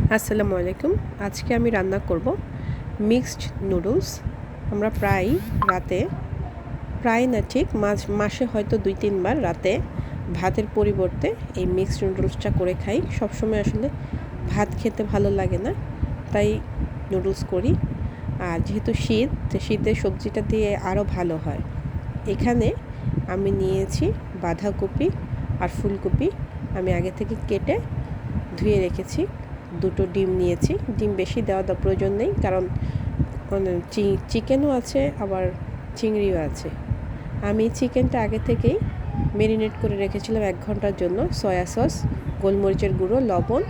আসসালামু আলাইকুম। আজকে আমি রান্না করব মিক্সড নুডলস। আমরা প্রায় না ঠিক মাসে হয়তো 2-3 বার রাতে ভাতের পরিবর্তে এই মিক্সড নুডলসটা করে খাই। সবসময় আসলে ভাত খেতে ভালো লাগে না, তাই নুডলস করি। আর যেহেতু শীতে সবজিটা দিয়ে আরও ভালো হয়। এখানে আমি নিয়েছি বাঁধাকপি আর ফুলকপি। আমি আগে থেকে কেটে ধুয়ে রেখেছি। 2টো ডিম নিয়েছি। ডিম বেশি দেওয়ার প্রয়োজন নেই, কারণ চিকেনও আছে, আবার চিংড়িও আছে। আমি চিকেনটা আগে থেকেই ম্যারিনেট করে রেখেছিলাম 1 ঘন্টার জন্য সয়া সস, গোলমরিচের গুঁড়ো, লবণ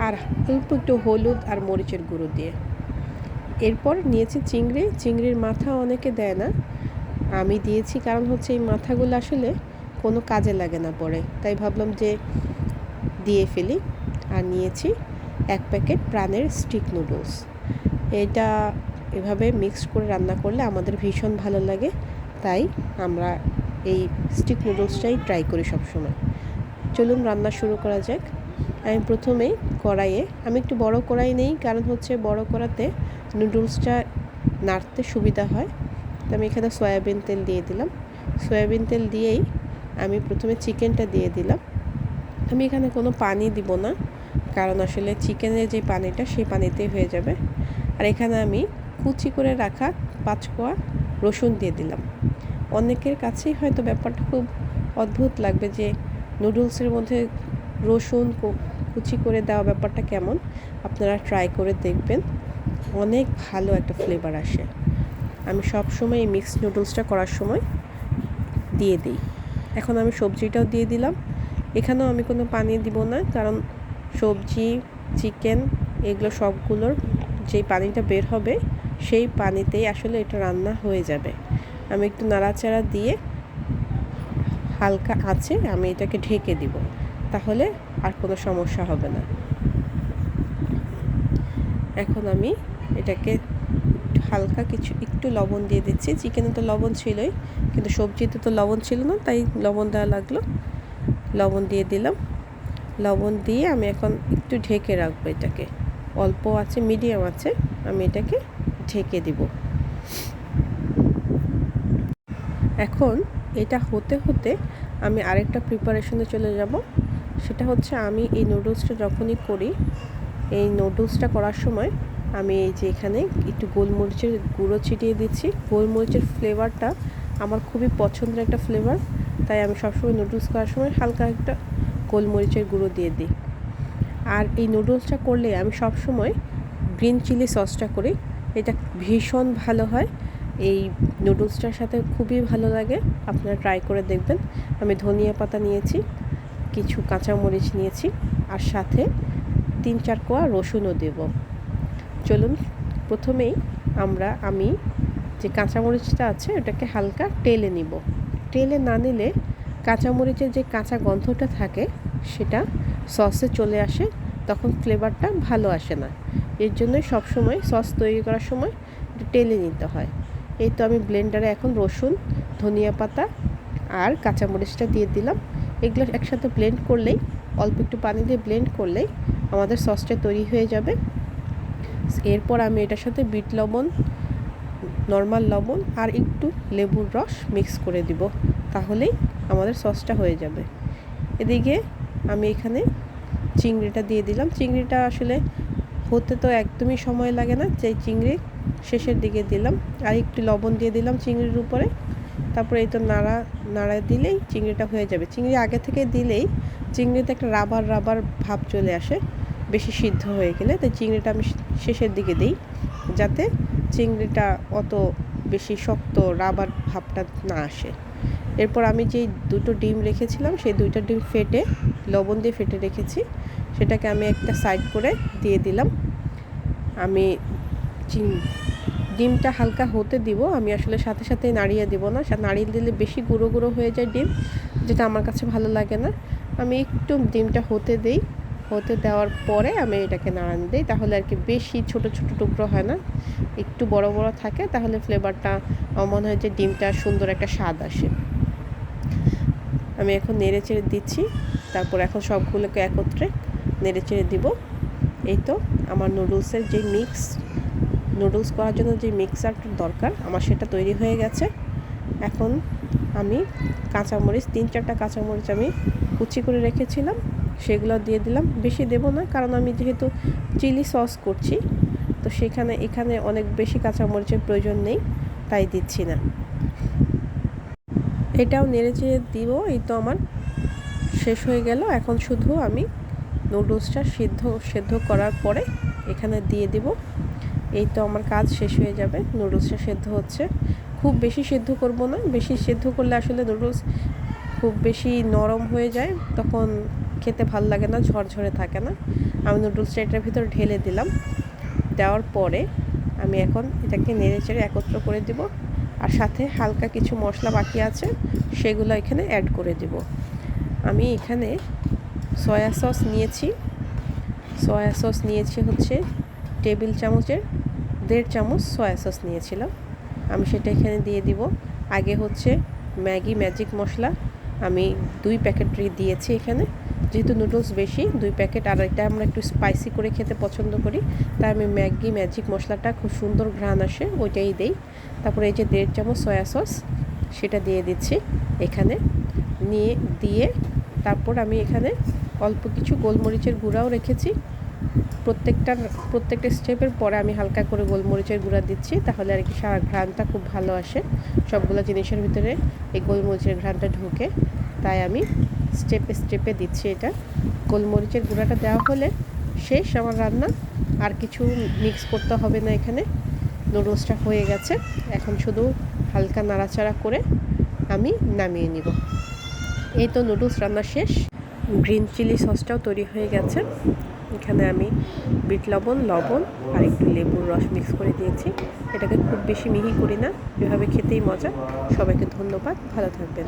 আর অল্প একটু হলুদ আর মরিচের গুঁড়ো দিয়ে। এরপর নিয়েছি চিংড়ির মাথা অনেকে দেয় না, আমি দিয়েছি, কারণ হচ্ছে এই মাথাগুলো আসলে কোনো কাজে লাগে না পরে, তাই ভাবলাম যে দিয়ে ফেলি। আর নিয়েছি 1 প্যাকেট প্রাণের স্টিক নুডলস। এটা এভাবে মিক্সড করে রান্না করলে আমাদের ভীষণ ভালো লাগে, তাই আমরা এই স্টিক নুডলসটাই ট্রাই করি সবসময়। চলুন রান্না শুরু করা যাক। আমি প্রথমেই আমি একটু বড় কড়াই নেই, কারণ হচ্ছে বড় কড়াতে নুডলসটা নাড়তে সুবিধা হয়। তো আমি এখানে সয়াবিন তেল দিয়ে দিলাম। সয়াবিন তেল দিয়েই আমি প্রথমে চিকেনটা দিয়ে দিলাম। আমি এখানে কোনো পানি দিব না, কারণ আসলে চিকেনের যে পানিটা সেই পানিতেই হয়ে যাবে। আর এখানে আমি কুচি করে রাখা 5 কোয়া রসুন দিয়ে দিলাম। অনেকের কাছেই হয়তো ব্যাপারটা খুব অদ্ভুত লাগবে যে নুডলসের মধ্যে রসুন কুচি করে দেওয়া ব্যাপারটা কেমন। আপনারা ট্রাই করে দেখবেন, অনেক ভালো একটা ফ্লেভার আসে। আমি সবসময় এই মিক্সড নুডলসটা করার সময় দিয়ে দিই। এখন আমি সবজিটাও দিয়ে দিলাম। এখানেও আমি কোনো পানি দিব না, কারণ সবজি, চিকেন এগুলো সবগুলোর যেই পানিটা বের হবে সেই পানিতেই আসলে এটা রান্না হয়ে যাবে। আমি একটু নাড়াচাড়া দিয়ে হালকা আঁচে আমি এটাকে ঢেকে দিব, তাহলে আর কোনো সমস্যা হবে না। এখন আমি এটাকে হালকা একটু লবণ দিয়ে দিচ্ছি। চিকেনে তো লবণ ছিলই, কিন্তু সবজিতে তো লবণ ছিল না, তাই লবণ দেওয়া লাগলো। লবণ দিয়ে দিলাম। লবণ দিয়ে আমি এখন একটু ঢেকে রাখবো এটাকে। অল্প আছে, মিডিয়াম আছে, আমি এটাকে ঢেকে দিব। এখন এটা হতে হতে আমি আরেকটা প্রিপারেশনে চলে যাব। সেটা হচ্ছে, আমি এই নুডলসটা যখনই করি, এই নুডলসটা করার সময় আমি এই যে এখানে একটু গোলমরিচের গুঁড়ো ছিটিয়ে দিচ্ছি। গোলমরিচের ফ্লেভারটা আমার খুবই পছন্দের একটা ফ্লেভার, তাই আমি সবসময় নুডলস করার সময় হালকা একটা গোলমরিচের গুঁড়ো দিয়ে দিই। আর এই নুডলসটা করলে আমি সবসময় গ্রিন চিলি সসটা করি। এটা ভীষণ ভালো হয়, এই নুডলসটার সাথে খুবই ভালো লাগে। আপনারা ট্রাই করে দেখবেন। আমি ধনিয়া পাতা নিয়েছি, কিছু কাঁচামরিচ নিয়েছি, আর সাথে 3-4 কোয়া রসুনও দেব। চলুন প্রথমেই আমি যে কাঁচামরিচটা আছে ওটাকে হালকা টেলে নিব। টেলে না নিলে কাঁচামরিচের যে কাঁচা গন্ধটা থাকে সেটা সসে চলে আসে, তখন ফ্লেভারটা ভালো আসে না। এর জন্যই সবসময় সস তৈরি করার সময় টেলে নিতে হয়। এই তো আমি ব্লেন্ডারে এখন রসুন, ধনিয়া পাতা আর কাঁচামরিচটা দিয়ে দিলাম। এগুলো একসাথে ব্লেন্ড করলেই, অল্প একটু পানি দিয়ে ব্লেন্ড করলেই আমাদের সসটা তৈরি হয়ে যাবে। এরপর আমি এটার সাথে বিট লবণ, নর্মাল লবণ আর একটু লেবুর রস মিক্স করে দিব, তাহলেই আমাদের সসটা হয়ে যাবে। এদিকে আমি এখানে চিংড়িটা দিয়ে দিলাম। চিংড়িটা আসলে হতে তো একদমই সময় লাগে না, যে চিংড়ি শেষের দিকে দিলাম। আর একটু লবণ দিয়ে দিলাম চিংড়ির উপরে। তারপরে এই তো নাড়া দিলেই চিংড়িটা হয়ে যাবে। চিংড়ি আগে থেকে দিলেই চিংড়িতে একটা রাবার ভাব চলে আসে বেশি সিদ্ধ হয়ে গেলে, তাই চিংড়িটা আমি শেষের দিকে দিই, যাতে চিংড়িটা অত বেশি শক্ত রাবার ভাবটা না আসে। এরপর আমি যেই 2টো ডিম রেখেছিলাম, সেই 2টা ডিম লবণ দিয়ে ফেটে রেখেছি, সেটাকে আমি একটা সাইড করে দিয়ে দিলাম। আমি ডিমটা হালকা হতে দিব, আমি আসলে সাথে সাথে নাড়িয়ে দিব না। নাড়িয়ে দিলে বেশি গুঁড়ো গুঁড়ো হয়ে যায় ডিম, যেটা আমার কাছে ভালো লাগে না। আমি একটু ডিমটা হতে দেওয়ার পরে আমি এটাকে নাড়ান দিই, তাহলে আর কি বেশি ছোট ছোট টুকরো হয় না, একটু বড় বড় থাকে, তাহলে ফ্লেভারটা আমার মনে হয় যে ডিমটা সুন্দর একটা স্বাদ আসে। আমি এখন নেড়ে চেড়ে দিচ্ছি। তারপর এখন সবগুলোকে একত্রে নেড়ে চেড়ে দিব। এই তো আমার নুডলসের যে নুডলস করার জন্য যে মিক্সারটা দরকার আমার সেটা তৈরি হয়ে গেছে। এখন আমি কাঁচামরিচ 3-4টা কাঁচামরিচ আমি কুচি করে রেখেছিলাম, সেগুলো দিয়ে দিলাম। বেশি দেব না, কারণ আমি যেহেতু চিলি সস করছি, তো এখানে অনেক বেশি কাঁচামরিচের প্রয়োজন নেই, তাই দিচ্ছি না। এটাও নেড়ে চেড়ে দিব। এই তো আমার শেষ হয়ে গেল। এখন শুধু আমি নুডলসটা সেদ্ধ করার পরে এখানে দিয়ে দিব। এই তো আমার কাজ শেষ হয়ে যাবে। নুডলসটা সেদ্ধ হচ্ছে। খুব বেশি সেদ্ধ করব না, বেশি সেদ্ধ করলে আসলে নুডলস খুব বেশি নরম হয়ে যায়, তখন খেতে ভাল লাগে না, ঝরঝরে থাকে না। আমি নুডলসটা এটার ভিতরে ঢেলে দিলাম। দেওয়ার পরে আমি এখন এটাকে নেড়ে চেড়ে একত্র করে দিব, আর সাথে হালকা কিছু মশলা বাকি আছে সেগুলো এখানে অ্যাড করে দিব। আমি এখানে সয়া সস নিয়েছি হচ্ছে টেবিল চামচের 1.5 চামচ সয়া সস নিয়েছিলাম। আমি সেটা এখানে দিয়ে দিব। আগে হচ্ছে ম্যাগি ম্যাজিক মশলা আমি 2 প্যাকেট দিয়েছি এখানে, যেহেতু নুডলস বেশি 2 প্যাকেট, আর এটা আমরা একটু স্পাইসি করে খেতে পছন্দ করি, তাই আমি ম্যাগি ম্যাজিক মশলাটা খুব সুন্দর ঘ্রাণ আসে ওইটাই দেই। তারপরে এই যে 1.5 চামচ সয়া সস সেটা দিয়ে দিচ্ছি এখানে, দিয়ে তারপর আমি এখানে অল্প কিছু গোলমরিচের গুঁড়াও রেখেছি। প্রত্যেকটা স্টেপের পরে আমি হালকা করে গোলমরিচের গুঁড়া দিচ্ছি, তাহলে আর কি সারা ঘ্রাণটা খুব ভালো আসে, সবগুলো জিনিসের ভিতরে এই গোলমরিচের ঘ্রাণটা ঢুকে, তাই আমি স্টেপে দিচ্ছি এটা। গোলমরিচের গুঁড়াটা দেওয়া হলে শেষ আমার রান্না, আর কিছু মিক্স করতে হবে না। এখানে নুডলসটা হয়ে গেছে, এখন শুধু হালকা নাড়াচাড়া করে আমি নামিয়ে নিব। এই তো নুডলস রান্না শেষ। গ্রিন চিলি সসটাও তৈরি হয়ে গেছে। এখানে আমি বিট লবণ আর একটু লেবুর রস মিক্স করে দিয়েছি। এটাকে খুব বেশি মিহি করি না, এভাবে খেতেই মজা। সবাইকে ধন্যবাদ, ভালো থাকবেন।